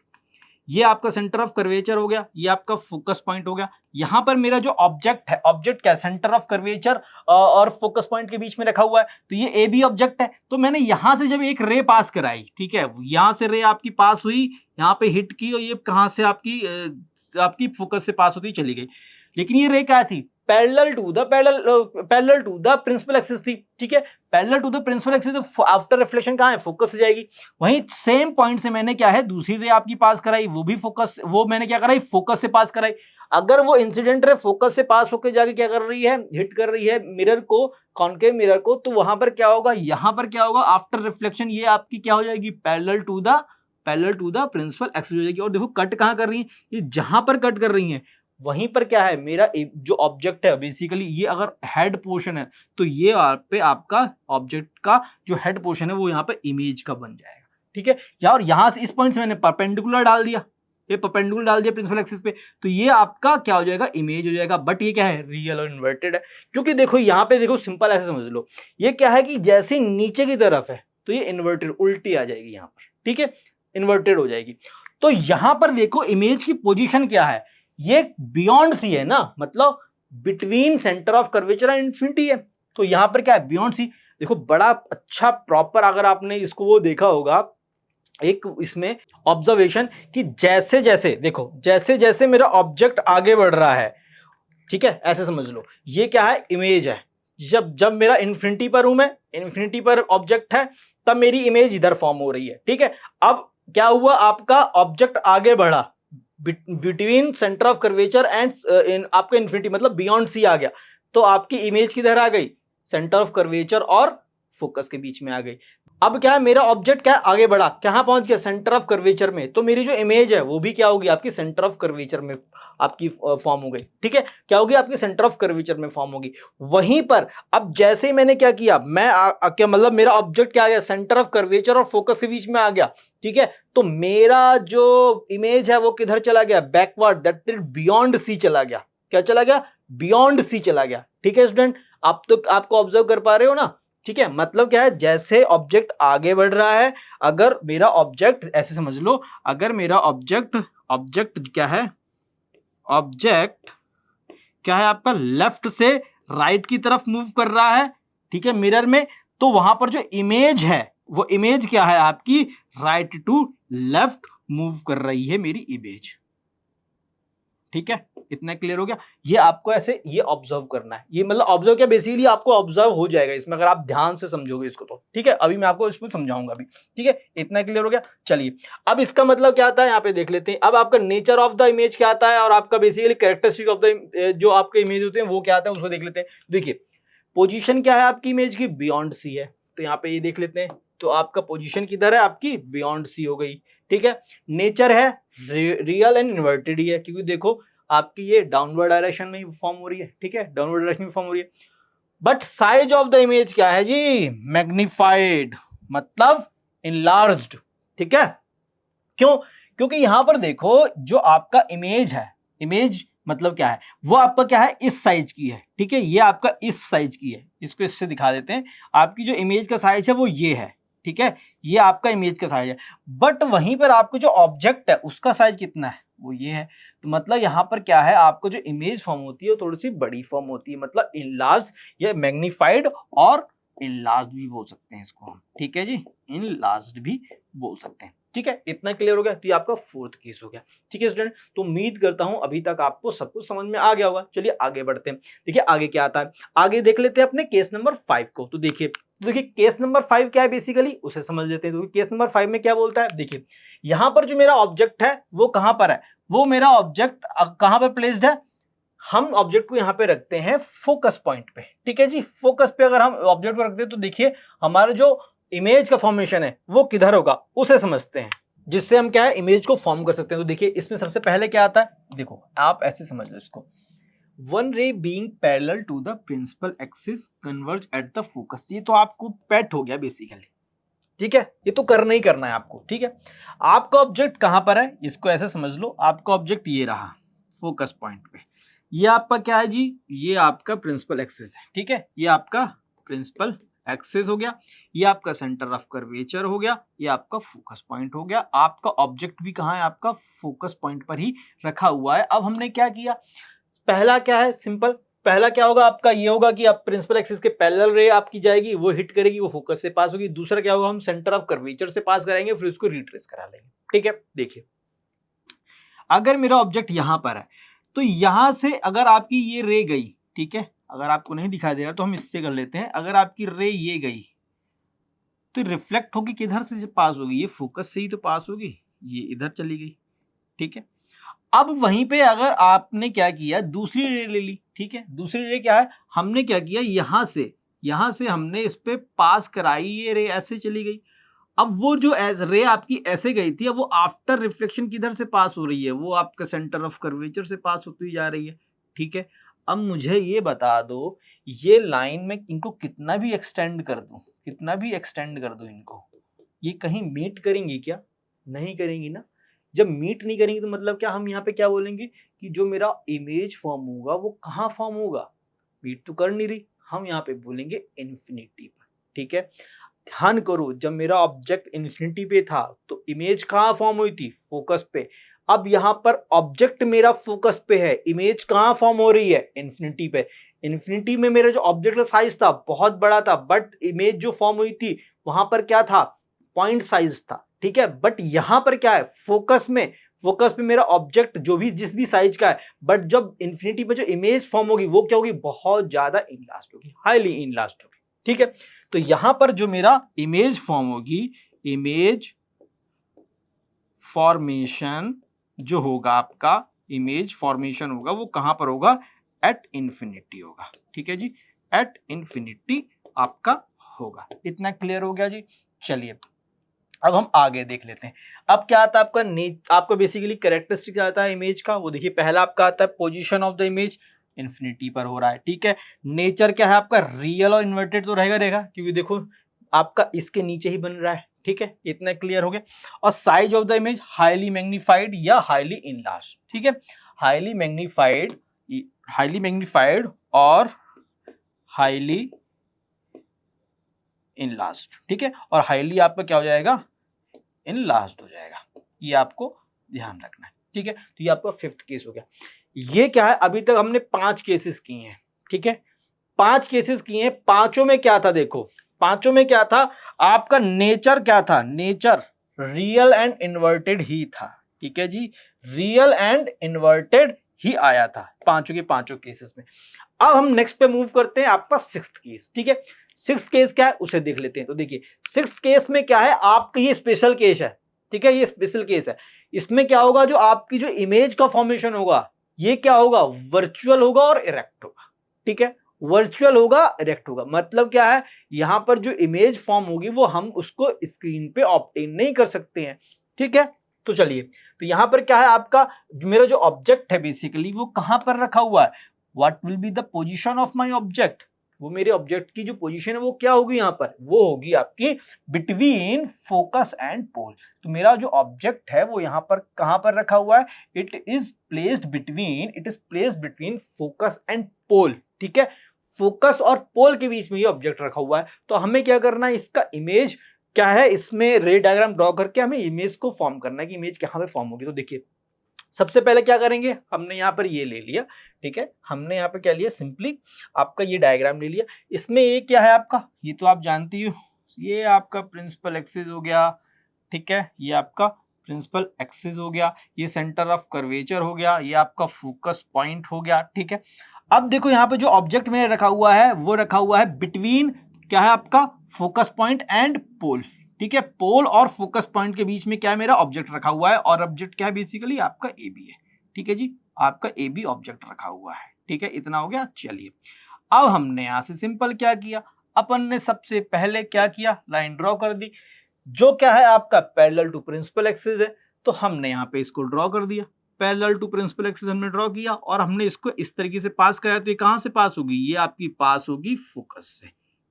ये आपका सेंटर ऑफ कर्वेचर हो गया, ये आपका फोकस पॉइंट हो गया। यहां पर मेरा जो ऑब्जेक्ट है, ऑब्जेक्ट क्या है, सेंटर ऑफ कर्वेचर और फोकस पॉइंट के बीच में रखा हुआ है। तो ये ए बी ऑब्जेक्ट है। तो मैंने यहां से जब एक रे पास कराई, ठीक है, यहां से रे आपकी पास हुई, यहां पे हिट की और ये कहां से आपकी फोकस से पास होती चली गई। लेकिन ये रे क्या थी, parallel to the principal axis थी, ठीक है, parallel to the principal axis. तो आफ्टर रिफ्लेक्शन कहां है, फोकस से जाएगी। वहीं सेम पॉइंट से मैंने क्या है दूसरी रे आपकी पास कराई, वो भी फोकस, वो मैंने क्या कराई, फोकस से पास कराई। अगर वो इंसिडेंट रे फोकस से पास होकर जाके क्या कर रही है, हिट कर रही है मिरर को, कॉन्केव मिरर को, तो वहां पर क्या होगा, यहां पर क्या होगा, आफ्टर रिफ्लेक्शन ये आपकी क्या हो जाएगी, parallel to the principal axis हो जाएगी। और देखो कट कहां कर रही है, ये जहां पर कट कर रही है वहीं पर क्या है मेरा जो ऑब्जेक्ट है बेसिकली ये अगर हेड पोर्शन है तो ये पे आपका ऑब्जेक्ट का जो हेड पोर्शन है वो यहाँ पे इमेज का बन जाएगा, ठीक है। और यहां से इस पॉइंट से मैंने परपेंडिकुलर डाल दिया, ये परपेंडिकुलर डाल दिया प्रिंसिपल एक्सिस पे, तो ये आपका क्या हो जाएगा, इमेज हो जाएगा। बट ये क्या है, रियल और इन्वर्टेड है, क्योंकि देखो यहाँ पे देखो सिंपल ऐसे समझ लो, ये क्या है कि जैसे नीचे की तरफ है तो ये इन्वर्टेड उल्टी आ जाएगी यहाँ पर, ठीक है, इन्वर्टेड हो जाएगी। तो यहां पर देखो इमेज की पोजीशन क्या है, ये बियॉन्ड सी है ना, मतलब between centre of curvature and infinity है, तो यहां पर क्या है, बियॉन्ड सी। देखो बड़ा अच्छा प्रॉपर अगर आपने इसको वो देखा होगा एक इसमें ऑब्जर्वेशन कि जैसे जैसे देखो जैसे जैसे मेरा ऑब्जेक्ट आगे बढ़ रहा है, ठीक है, ऐसे समझ लो ये क्या है, इमेज है। जब जब मेरा इन्फिनिटी पर हूं मैं, इन्फिनिटी पर ऑब्जेक्ट है, तब मेरी इमेज इधर फॉर्म हो रही है, ठीक है। अब क्या हुआ, आपका ऑब्जेक्ट आगे बढ़ा between centre of curvature and आपका इन्फिनिटी मतलब बियॉन्ड सी आ गया, तो आपकी इमेज किधर आ गई, सेंटर ऑफ कर्वेचर और फोकस के बीच में आ गई। अब क्या है, मेरा ऑब्जेक्ट क्या है, आगे बढ़ा, कहां पहुंच गया, सेंटर ऑफ कर्वेचर में, तो मेरी जो इमेज है वो भी क्या होगी, आपकी सेंटर ऑफ कर्वेचर में आपकी फॉर्म हो गई, ठीक है, क्या होगी, आपकी सेंटर ऑफ कर्वेचर में फॉर्म होगी। वहीं पर अब जैसे ही मैंने क्या किया, मैं क्या मतलब मेरा ऑब्जेक्ट क्या आ गया, सेंटर ऑफ कर्वेचर और फोकस के बीच में आ गया, ठीक है, तो मेरा जो इमेज है वो किधर चला गया, backward, that is beyond C चला गया। क्या चला गया, बियॉन्ड सी चला गया, ठीक है स्टूडेंट, आप तो आपको ऑब्जर्व कर पा रहे हो ना, ठीक है। मतलब क्या है, जैसे ऑब्जेक्ट आगे बढ़ रहा है, अगर मेरा ऑब्जेक्ट ऐसे समझ लो, अगर मेरा ऑब्जेक्ट क्या है, ऑब्जेक्ट क्या है आपका लेफ्ट से राइट की तरफ मूव कर रहा है, ठीक है, मिरर में, तो वहां पर जो इमेज है वो इमेज क्या है आपकी, राइट टू लेफ्ट मूव कर रही है मेरी इमेज, ठीक है, इतना क्लियर हो गया। ये आपको ऐसे ये ऑब्जर्व करना है, ये मतलब ऑब्जर्व क्या, बेसिकली आपको ऑब्जर्व हो जाएगा इसमें अगर आप ध्यान से समझोगे इसको तो, ठीक है, अभी मैं आपको इसमें समझाऊंगा अभी, ठीक है, इतना क्लियर हो गया। चलिए अब इसका मतलब क्या आता है यहाँ पे देख लेते हैं। अब आपका नेचर ऑफ द इमेज क्या आता है और आपका बेसिकली कैरेक्टरिस्टिक ऑफ द जो आपके इमेज होते हैं वो क्या आता है, उसको देख लेते हैं। देखिए पोजीशन क्या है आपकी इमेज की, बियॉन्ड सी है, तो यहाँ पे ये देख लेते हैं, तो आपका पोजीशन किधर है, आपकी बियॉन्ड सी हो गई, ठीक है। नेचर है रियल एंड इन्वर्टेड ही है, क्योंकि देखो आपकी ये डाउनवर्ड डायरेक्शन में फॉर्म हो रही है, ठीक है, डाउनवर्ड डायरेक्शन में फॉर्म हो रही है। But size of the image क्या है जी, मैग्निफाइड, मतलब इनलार्ज्ड, ठीक है। क्यों, क्योंकि यहां पर देखो जो आपका इमेज है, इमेज मतलब क्या है, वो आपका क्या है, इस साइज की है, ठीक है, ये आपका इस साइज की है, इसको इससे दिखा देते हैं। आपकी जो इमेज का साइज है वो ये है, ठीक है, ये आपका इमेज का साइज है। बट वहीं पर आपको जो ऑब्जेक्ट है उसका साइज कितना है, वो ये है। तो मतलब यहाँ पर क्या है, आपको जो इमेज फॉर्म होती है वो थोड़ी सी बड़ी फॉर्म होती है, मतलब इनलार्ज या मैग्नीफाइड और इनलार्ज भी बोल सकते हैं इसको हम, ठीक है जी, इनलार्ज भी बोल सकते हैं, ठीक है, इतना क्लियर हो गया। तो ये आपका फोर्थ केस हो गया, ठीक है स्टूडेंट। तो उम्मीद करता हूं अभी तक आपको सब कुछ समझ में आ गया होगा। चलिए आगे बढ़ते हैं, देखिए आगे क्या आता है, आगे देख लेते हैं अपने केस नंबर 5 को। तो देखिए केस नंबर 5 क्या है बेसिकली, उसे समझ लेते हैं। तो केस नंबर 5 में क्या बोलता है, देखिए यहां पर जो मेरा ऑब्जेक्ट है वो कहां पर है, वो मेरा ऑब्जेक्ट कहां पर प्लेस्ड है, हम ऑब्जेक्ट को यहां पे रखते हैं फोकस पॉइंट पे, ठीक है जी। फोकस पे अगर हम ऑब्जेक्ट को रखते हैं तो देखिए हमारा जो इमेज का फॉर्मेशन है वो किधर होगा, उसे समझते हैं, जिससे हम क्या है इमेज को फॉर्म कर सकते हैं। तो देखिए इसमें सबसे पहले क्या आता है, देखो आप ऐसे समझ लो इसको, one ray being parallel to the principal axis converge at the focus. ये तो आपको पेट हो गया बेसिकली, ठीक है, ये तो करना ही करना है आपको, ठीक है। आपका ऑब्जेक्ट कहां पर है, इसको ऐसे समझ लो, आपका ऑब्जेक्ट ये रहा फोकस पॉइंट पे, ये आपका क्या है जी, ये आपका प्रिंसिपल एक्सिस है, ठीक है, ये आपका प्रिंसिपल एक्सिस हो गया, ये आपका सेंटर ऑफ कर्वेचर हो गया, ये आपका फोकस पॉइंट हो गया। आपका ऑब्जेक्ट भी कहाँ है, आपका फोकस पॉइंट पर ही रखा हुआ है। अब हमने क्या किया, पहला क्या है, सिंपल, पहला क्या होगा आपका, ये होगा कि आप प्रिंसिपल एक्सिस के पैरेलल रे आपकी जाएगी, वो हिट करेगी, वो फोकस से पास होगी। दूसरा क्या होगा, हम सेंटर ऑफ कर्वेचर से पास कराएंगे, फिर उसको रिट्रेस करा लेंगे, ठीक है। देखिए अगर मेरा ऑब्जेक्ट यहां पर है तो यहां से अगर आपकी ये रे गई, ठीक है, अगर आपको नहीं दिखाई दे रहा तो हम इससे कर लेते हैं, अगर आपकी रे ये गई तो रिफ्लेक्ट होगी किधर से पास होगी, ये फोकस से ही तो पास होगी, ये इधर चली गई, ठीक है। अब वहीं पे अगर आपने क्या किया, दूसरी रे ले ली, ठीक है, दूसरी रे क्या है, हमने क्या किया, यहां से हमने इस पे पास कराई, ये रे ऐसे चली गई। अब वो जो रे आपकी ऐसे गई थी, अब वो आफ्टर रिफ्लेक्शन किधर से पास हो रही है, वो आपका सेंटर ऑफ कर्वेचर से पास होती जा रही है, ठीक है। अब मुझे ये बता दो, ये लाइन में इनको कितना भी एक्सटेंड कर दूं, कितना भी एक्सटेंड कर दूं इनको, ये कहीं मीट करेंगी क्या? नहीं करेंगी ना। जब मीट नहीं करेंगी तो मतलब क्या, हम यहाँ पे क्या बोलेंगे कि जो मेरा इमेज फॉर्म होगा वो कहाँ फॉर्म होगा, मीट तो कर नहीं रही, हम यहाँ पे बोलेंगे इन्फिनिटी पर, ठीक है। ध्यान करो, जब मेरा ऑब्जेक्ट इन्फिनिटी पे था तो इमेज कहाँ फॉर्म हुई थी, फोकस पे। अब यहाँ पर ऑब्जेक्ट मेरा फोकस पे है, इमेज कहाँ फॉर्म हो रही है, इन्फिनिटी पे। इन्फिनिटी में मेरा जो ऑब्जेक्ट का साइज था बहुत बड़ा था, बट इमेज जो फॉर्म हुई थी वहां पर क्या था, पॉइंट साइज था, ठीक है। बट यहां पर क्या है, फोकस में मेरा ऑब्जेक्ट जो भी जिस भी साइज का है, बट जब इन्फिनिटी पे जो इमेज फॉर्म होगी वो क्या होगी, बहुत ज्यादा इनलास्ट होगी, हाईली इनलास्ट होगी, ठीक है। तो यहां पर जो मेरा इमेज फॉर्म होगी, इमेज फॉर्मेशन जो होगा आपका, इमेज फॉर्मेशन होगा वो कहां पर होगा, एट इंफिनिटी होगा, ठीक है जी, एट इंफिनिटी आपका होगा। इतना क्लियर हो गया जी। चलिए अब हम आगे देख लेते हैं। अब क्या आता है आपका आपका बेसिकली कैरेक्टरिस्टिक आता है इमेज का, वो देखिए पहला आपका आता है position of the image, infinity पर हो रहा है, ठीक है। नेचर क्या है आपका, रियल और इन्वर्टेड तो रहेगा, क्योंकि देखो आपका इसके नीचे ही बन रहा है, ठीक है। इतना क्लियर हो गया। और size of the image highly magnified या हाईली इनलार्ज्ड, ठीक है। हाईली मैग्नीफाइड और हाईली इनलार्ज्ड, ठीक है। और हाईली आपका क्या हो जाएगा, इनलार्ज्ड हो जाएगा, ये आपको ध्यान रखना है, ठीक है। तो ये आपका फिफ्थ केस हो गया। ये क्या है, अभी तक हमने 5 केसेस किए हैं, ठीक है। 5 केसेस किए हैं, पांचों में क्या था, देखो पांचों में क्या था आपका, नेचर क्या था, नेचर रियल एंड इन्वर्टेड ही था, ठीक है जी, रियल एंड इन्वर्टेड ही आया था पांचों के पांचों केसेस में। अब हम नेक्स्ट पे मूव करते हैं, आपका सिक्स्थ केस, ठीक है। सिक्स्थ केस क्या है उसे देख लेते हैं। तो देखिए सिक्स्थ केस में क्या है, आपका ये स्पेशल केस है, ठीक है, ये स्पेशल केस है। इसमें क्या होगा, जो आपकी जो इमेज का फॉर्मेशन होगा ये क्या होगा, वर्चुअल होगा और इरेक्ट होगा, ठीक है। वर्चुअल होगा, इरेक्ट होगा, मतलब क्या है, यहां पर जो इमेज फॉर्म होगी वो हम उसको स्क्रीन पे ऑब्टेन नहीं कर सकते हैं, ठीक है। तो चलिए, तो यहां पर क्या है आपका, मेरा जो ऑब्जेक्ट है बेसिकली वो कहां पर रखा हुआ है, what will be the position of my object, वो मेरे ऑब्जेक्ट की जो पोजीशन है वो क्या होगी, यहां पर वो होगी आपकी बिटवीन फोकस एंड पोल। तो मेरा जो ऑब्जेक्ट है वो यहां पर कहां पर रखा हुआ है, it is placed between focus and pole, ठीक है। फोकस और पोल के बीच में ये ऑब्जेक्ट रखा हुआ है। तो हमें क्या करना है, इसका इमेज क्या है, इसमें रे डायग्राम ड्रॉ करके हमें इमेज को फॉर्म करना है कि इमेज कहां पे फॉर्म होगी। तो देखिए सबसे पहले क्या करेंगे, हमने यहाँ पर ये ले लिया, ठीक है। हमने यहाँ पे क्या लिया, सिंपली आपका ये डायग्राम ले लिया। इसमें ये क्या है आपका, ये तो आप जानती हो, ये आपका प्रिंसिपल एक्सिस हो गया, ठीक है। ये आपका प्रिंसिपल एक्सिस हो गया, ये सेंटर ऑफ कर्वेचर हो गया, ये आपका फोकस पॉइंट हो गया, ठीक है। अब देखो यहाँ पे जो ऑब्जेक्ट मैंने रखा हुआ है वो रखा हुआ है बिटवीन, क्या है आपका, फोकस पॉइंट एंड पोल, ठीक है। पोल और फोकस पॉइंट के बीच में क्या है, मेरा ऑब्जेक्ट रखा हुआ है, और ऑब्जेक्ट क्या है बेसिकली आपका ए बी है, ठीक है जी, आपका ए बी ऑब्जेक्ट रखा हुआ है, ठीक है। इतना हो गया। चलिए अब हमने यहां से सिंपल क्या किया, अपन ने सबसे पहले क्या किया, लाइन ड्रॉ कर दी, जो क्या है आपका पैरेलल टू प्रिंसिपल एक्सिस है। तो हमने यहाँ पे इसको ड्रॉ कर दिया, पैरेलल टू प्रिंसिपल एक्सिस हमने ड्रॉ किया, और हमने इसको इस तरीके से पास कराया। तो ये कहां से पास होगी, ये आपकी पास होगी फोकस से,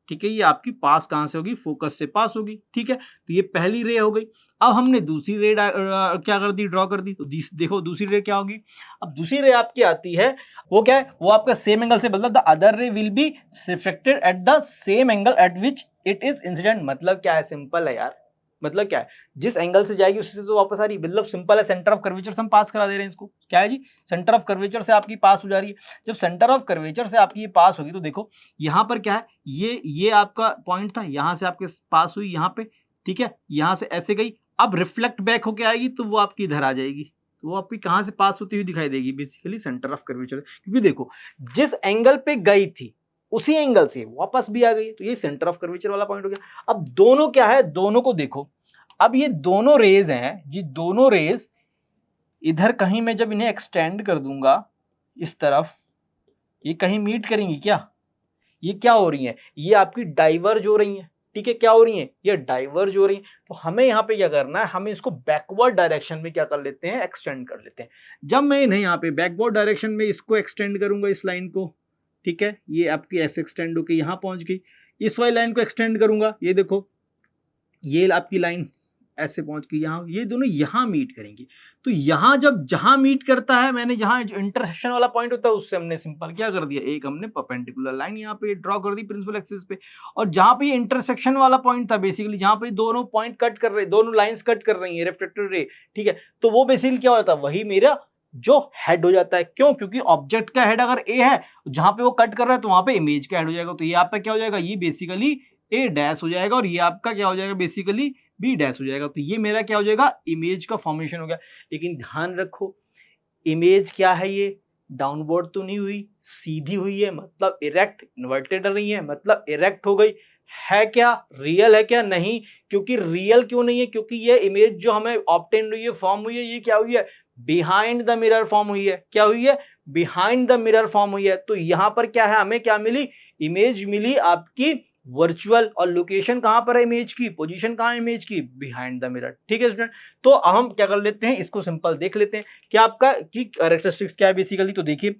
ठीक है। ये आपकी पास कहां से होगी, फोकस से पास होगी, ठीक है। तो ये पहली रे हो गई। अब हमने दूसरी रे क्या कर दी, ड्रॉ कर दी। तो देखो दूसरी रे क्या होगी, अब दूसरी रे आपकी आती है, वो क्या है, वो आपका सेम एंगल से, मतलब the other ray will be reflected at the same angle eight which it is incident. मतलब क्या है, सिंपल है यार, मतलब क्या है, जिस एंगल से जाएगी उससे तो वापस आ रही, मतलब सिंपल है, सेंटर ऑफ कर्वेचर से हम पास करा दे रहे हैं इसको। क्या है जी, सेंटर ऑफ कर्वेचर से आपकी पास हो जा रही है। जब सेंटर ऑफ कर्वेचर से आपकी ये पास होगी तो देखो यहां पर क्या है, ये आपका पॉइंट था, यहां से आपके पास हुई यहां पे, ठीक है, यहां से ऐसे गई, अब रिफ्लेक्ट बैक होके आएगी तो वो आपकी इधर आ जाएगी, तो वो आपकी कहां से पास होती हुई दिखाई देगी, बेसिकली सेंटर ऑफ कर्वेचर। क्योंकि देखो जिस एंगल पे गई थी उसी एंगल से वापस भी आ गई, तो ये सेंटर ऑफ कर्वेचर वाला पॉइंट हो गया। अब दोनों क्या है, दोनों को देखो, अब ये दोनों रेज हैं, ये दोनों रेज इधर कहीं मैं जब इन्हें एक्सटेंड कर दूंगा इस तरफ, ये कहीं मीट करेंगी क्या, ये क्या हो रही है, ये आपकी डाइवर्ज हो रही है, ठीक है, क्या हो रही है, ये डाइवर्ज हो रही है। तो हमें यहाँ पे क्या करना है, हमें इसको बैकवर्ड डायरेक्शन में क्या कर लेते हैं, एक्सटेंड कर लेते हैं। जब मैं इन्हें यहाँ पे बैकवर्ड डायरेक्शन में इसको एक्सटेंड करूंगा, इस लाइन को, ठीक है, ये आपकी ऐसे एक्सटेंड होकर यहाँ पहुंच गई। इस वाली लाइन को एक्सटेंड करूंगा, ये देखो ये आपकी लाइन ऐसे पहुंच गई यहाँ, ये दोनों यहाँ मीट करेंगे। तो यहाँ जब जहां मीट करता है, मैंने जहां जो इंटरसेक्शन वाला पॉइंट होता है उससे हमने सिंपल क्या कर दिया, एक हमने परपेंडिकुलर लाइन यहाँ पे ड्रॉ कर दी प्रिंसिपल एक्सिस पे। और जहां पे इंटरसेक्शन वाला पॉइंट था बेसिकली, जहां पे दोनों पॉइंट कट कर रहे, दोनों लाइंस कट कर रही है रिफ्लेक्टेड रे, ठीक है, तो वो बेसिकली क्या होता है, वही मेरा जो हेड हो जाता है। क्यों, क्योंकि ऑब्जेक्ट का हेड अगर ए है, जहां पे वो कट कर रहा है तो वहां पे इमेज का हेड हो जाएगा। तो ये आपका क्या हो जाएगा, ये बेसिकली ए डैश हो जाएगा, और ये आपका क्या हो जाएगा, बेसिकली बी डैश हो जाएगा। तो ये मेरा क्या हो जाएगा, इमेज का फॉर्मेशन हो गया। लेकिन ध्यान रखो, इमेज क्या है, ये डाउनवर्ड तो नहीं हुई, सीधी हुई है, मतलब इरेक्ट, इन्वर्टेड नहीं है, मतलब इरेक्ट हो गई है। क्या रियल है, क्या नहीं, क्योंकि रियल क्यों नहीं है, क्योंकि ये इमेज जो हमें ऑब्टेन हुई है, फॉर्म हुई है, ये क्या हुई है, बिहाइंड द मिरर फॉर्म हुई है। क्या हुई है, बिहाइंड द मिरर फॉर्म हुई है। तो यहां पर क्या है, हमें क्या मिली, इमेज मिली आपकी वर्चुअल, और लोकेशन कहां पर है इमेज की, पोजीशन कहां है इमेज की, बिहाइंड द मिरर। ठीक है स्टूडेंट, तो अब हम क्या कर लेते हैं, इसको सिंपल देख लेते हैं कि आपका की कैरेक्टरिस्टिक्स क्या है बेसिकली। तो देखिए,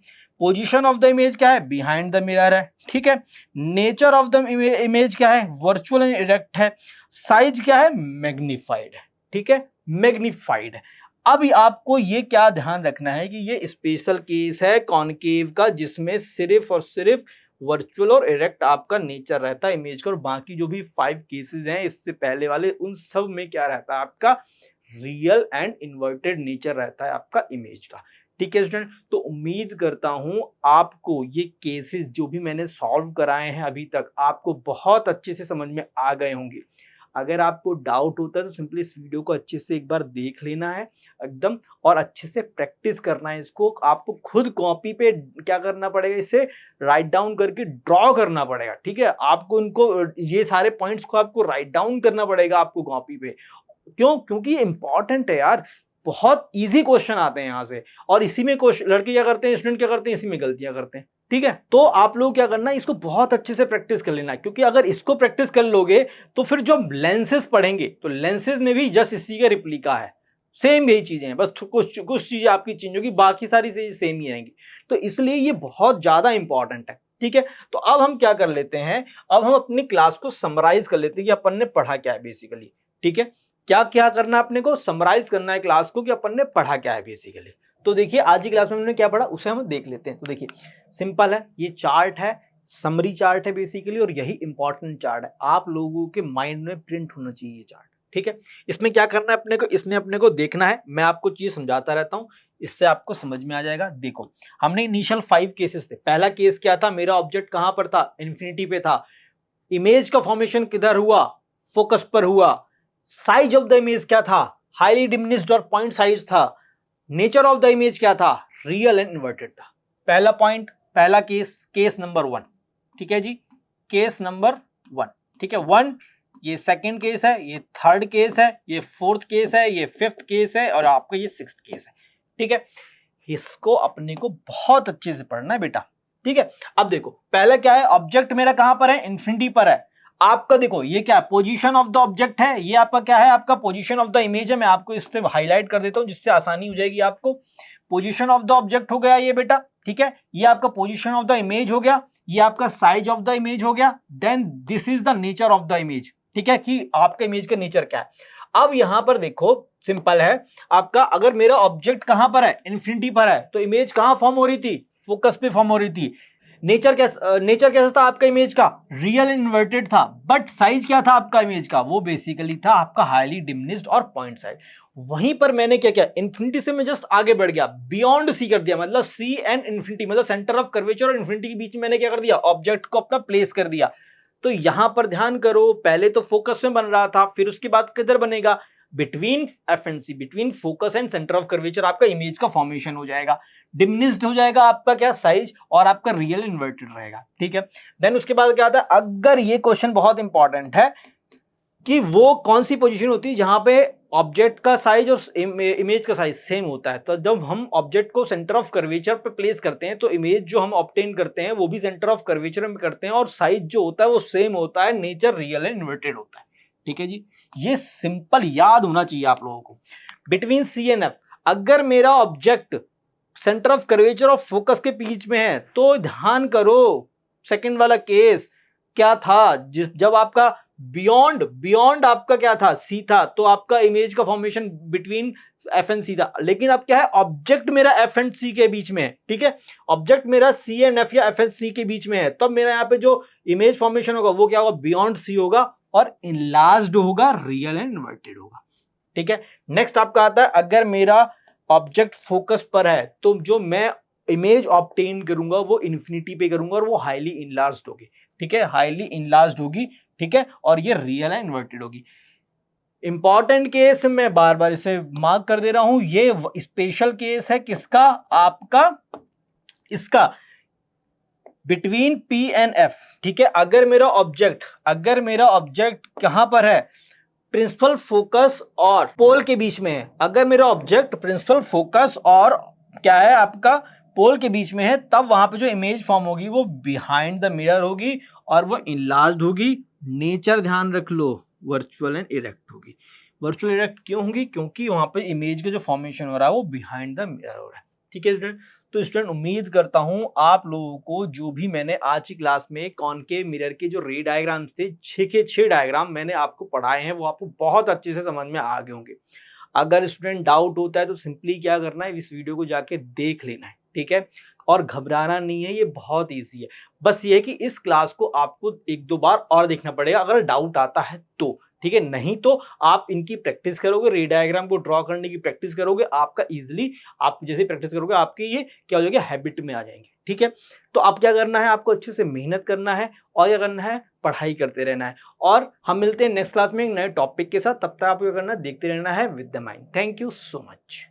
पोजीशन ऑफ द इमेज क्या है, बिहाइंड द मिरर है, ठीक है। नेचर ऑफ द इमेज क्या है, वर्चुअल एंड इरेक्ट है। साइज क्या है, मैग्नीफाइड है, ठीक है, मैग्नीफाइड है। अब आपको ये क्या ध्यान रखना है कि ये स्पेशल केस है कॉनकेव का, जिसमें सिर्फ और सिर्फ वर्चुअल और इरेक्ट आपका नेचर रहता है इमेज का, और बाकी जो भी 5 केसेस हैं इससे पहले वाले, उन सब में क्या रहता है आपका, रियल एंड इन्वर्टेड नेचर रहता है आपका इमेज का। ठीक है स्टूडेंट, तो उम्मीद करता हूं आपको ये केसेस जो भी मैंने सॉल्व कराए हैं अभी तक, आपको बहुत अच्छे से समझ में आ गए होंगे। अगर आपको डाउट होता है तो सिंपली इस वीडियो को अच्छे से एक बार देख लेना है एकदम, और अच्छे से प्रैक्टिस करना है इसको। आपको खुद कॉपी पे क्या करना पड़ेगा, इसे राइट डाउन करके ड्रॉ करना पड़ेगा, ठीक है। आपको उनको, ये सारे पॉइंट्स को आपको राइट डाउन करना पड़ेगा आपको कॉपी पे। क्यों, क्योंकि ये इंपॉर्टेंट है यार, बहुत इजी क्वेश्चन आते हैं यहाँ से, और इसी में लड़के क्या करते हैं, स्टूडेंट क्या करते हैं, इसी में गलतियां करते हैं। ठीक है, तो आप लोग क्या करना है, इसको बहुत अच्छे से प्रैक्टिस कर लेना है, क्योंकि अगर इसको प्रैक्टिस कर लोगे तो फिर जो लेंसेज पढ़ेंगे तो लेंसेज में भी जस्ट इसी का रिप्लिका है, सेम यही चीजें हैं, बस कुछ चीजें आपकी चेंज होगी, बाकी सारी चीजें सेम ही रहेंगी। तो इसलिए ये बहुत ज्यादा इंपॉर्टेंट है। ठीक है, तो अब हम क्या कर लेते हैं, अब हम अपनी क्लास को समराइज कर लेते हैं कि अपन ने पढ़ा क्या है बेसिकली। ठीक है, क्या क्या करना है, अपने को समराइज करना है क्लास को कि अपन ने पढ़ा क्या है बेसिकली। तो देखिए, आज की क्लास में हमने क्या पढ़ा उसे हम देख लेते हैं। तो देखिए, सिंपल है, ये चार्ट है, समरी चार्ट है बेसिकली, और यही इंपॉर्टेंट चार्ट है, आप लोगों के माइंड में प्रिंट होना चाहिए ये चार्ट। ठीक है, इसमें क्या करना है अपने को, इसमें अपने को देखना है, मैं आपको चीज समझाता रहता हूँ, इससे आपको समझ में आ जाएगा। देखो, हमने इनिशियल 5 केसेस थे। पहला केस क्या था, मेरा ऑब्जेक्ट कहां पर था, इन्फिनिटी पे था। इमेज का फॉर्मेशन किधर हुआ, फोकस पर हुआ। साइज ऑफ द इमेज क्या था, हाईली डिमिनिश्ड और पॉइंट साइज था। नेचर ऑफ द इमेज क्या था, रियल एंड इन्वर्टेड था। पहला पॉइंट, पहला केस, केस नंबर 1। ठीक है जी, केस नंबर 1। ठीक है, 1, ये सेकंड केस है, ये थर्ड केस है, ये फोर्थ केस है, ये फिफ्थ केस है, और आपका ये सिक्स्थ केस है। ठीक है, इसको अपने को बहुत अच्छे से पढ़ना है बेटा। ठीक है, अब देखो, पहला क्या है, ऑब्जेक्ट मेरा कहां पर है, इन्फिनिटी पर है। आपका देखो, ये क्या है, पोजीशन ऑफ द ऑब्जेक्ट है, ये आपका क्या है, आपका पोजीशन ऑफ द इमेज है। मैं आपको इससे हाईलाइट कर देता हूं जिससे आसानी हो जाएगी आपको। पोजीशन ऑफ द ऑब्जेक्ट हो गया ये बेटा, ठीक है, ये आपका पोजीशन ऑफ द इमेज हो गया, ये आपका साइज ऑफ द इमेज हो गया, then this is the nature of the image. ठीक है, कि आपका इमेज का नेचर क्या है। अब यहां पर देखो, सिंपल है आपका, अगर मेरा ऑब्जेक्ट कहां पर है, इन्फिनिटी पर है, तो इमेज कहां फॉर्म हो रही थी, फोकस पे फॉर्म हो रही थी। नेचर कैसा था आपका इमेज का, रियल इन्वर्टेड था। बट साइज क्या था आपका इमेज का, वो बेसिकली था आपका हाईली डिमिनिश्ड और पॉइंट साइज। वहीं पर मैंने क्या किया, इन्फिनिटी से मैं जस्ट आगे बढ़ गया, बियॉन्ड सी कर दिया, मतलब सी एंड इन्फिनिटी, मतलब सेंटर ऑफ कर्वेचर और इन्फिनिटी के बीच में मैंने क्या कर दिया, ऑब्जेक्ट को अपना प्लेस कर दिया। तो यहां पर ध्यान करो, पहले तो फोकस में बन रहा था, फिर उसके बाद किधर बनेगा, between F and C, between focus and centre of curvature आपका इमेज का फॉर्मेशन हो जाएगा। डिमिनिश्ड हो जाएगा आपका क्या, साइज, और आपका रियल इन्वर्टेड रहेगा। ठीक है, देन उसके बाद क्या आता है, अगर ये क्वेश्चन बहुत इंपॉर्टेंट है, कि वो कौन सी पोजीशन होती है जहां पे ऑब्जेक्ट का साइज और इमेज का साइज सेम होता है। तो जब हम ऑब्जेक्ट को सेंटर ऑफ कर्वेचर पे प्लेस करते हैं तो इमेज जो हम ऑब्टेन करते हैं वो भी सेंटर ऑफ कर्वेचर में करते हैं और साइज जो होता है वो सेम होता है, नेचर रियल एंड इन्वर्टेड होता है। ठीक है जी, ये सिंपल याद होना चाहिए आप लोगों को। बिटवीन सी एंड एफ, अगर मेरा ऑब्जेक्ट सेंटर ऑफ कर्वेचर और फोकस के बीच में है तो ध्यान करो सेकंड वाला केस क्या था, जब आपका बियॉन्ड आपका क्या था, सी था, तो आपका इमेज का फॉर्मेशन बिटवीन एफ एंड सी था। लेकिन अब क्या है, ऑब्जेक्ट मेरा एफ एंड सी के बीच में है। ठीक है, ऑब्जेक्ट मेरा सी एंड एफ या एफ एंड सी के बीच में है, तब मेरा यहाँ पे जो इमेज फॉर्मेशन होगा वो क्या होगा, बियॉन्ड सी होगा और इनलार्ज्ड होगा, रियल एंड इन्वर्टेड होगा। ठीक है, नेक्स्ट आपका आता है, अगर मेरा ऑब्जेक्ट फोकस पर है तो जो मैं इमेज ऑब्टेन करूंगा वो इन्फिनिटी पे करूंगा और वो हाईली इनलार्ज्ड होगी। ठीक है, हाईली इनलार्ज्ड होगी। ठीक है, और ये रियल एंड इन्वर्टेड होगी। इंपॉर्टेंट केस मैं बार बार इसे मार्क कर दे रहा हूं, ये स्पेशल केस है किसका, आपका इसका बिटवीन पी एंड एफ। ठीक है, अगर मेरा ऑब्जेक्ट कहां पर है, प्रिंसिपल फोकस और पोल के बीच में है। अगर मेरा ऑब्जेक्ट प्रिंसिपल फोकस और क्या है आपका पोल के बीच में है, तब वहां पे जो इमेज फॉर्म होगी वो बिहाइंड द मिरर होगी और वो इनलार्ज्ड होगी। नेचर ध्यान रख लो, वर्चुअल एंड इरेक्ट होगी। वर्चुअल इरेक्ट क्यों होगी, क्योंकि वहां पे इमेज का जो फॉर्मेशन हो रहा है वो बिहाइंड द मिरर हो रहा है। ठीक है स्टूडेंट, तो स्टूडेंट उम्मीद करता हूं आप लोगों को जो भी मैंने आज की क्लास में कॉनकेव मिरर के जो रे डायग्राम थे, 6 के 6 डायग्राम मैंने आपको पढ़ाए हैं, वो आपको बहुत अच्छे से समझ में आ गए होंगे। अगर स्टूडेंट डाउट होता है तो सिंपली क्या करना है, इस वीडियो को जाके देख लेना है। ठीक है, और घबराना नहीं है, ये बहुत ईजी है। बस ये है कि इस क्लास को आपको 1-2 बार और देखना पड़ेगा अगर डाउट आता है तो। ठीक है, नहीं तो आप इनकी प्रैक्टिस करोगे, रे डायग्राम को ड्रॉ करने की प्रैक्टिस करोगे, आपका इजीली आप जैसे प्रैक्टिस करोगे आपके ये क्या हो जाएगा, हैबिट में आ जाएंगे। ठीक है, तो आप क्या करना है, आपको अच्छे से मेहनत करना है और क्या करना है, पढ़ाई करते रहना है। और हम मिलते हैं नेक्स्ट क्लास में एक नए टॉपिक के साथ, तब तक आपको क्या करना है, देखते रहना है with the mind. Thank you so much.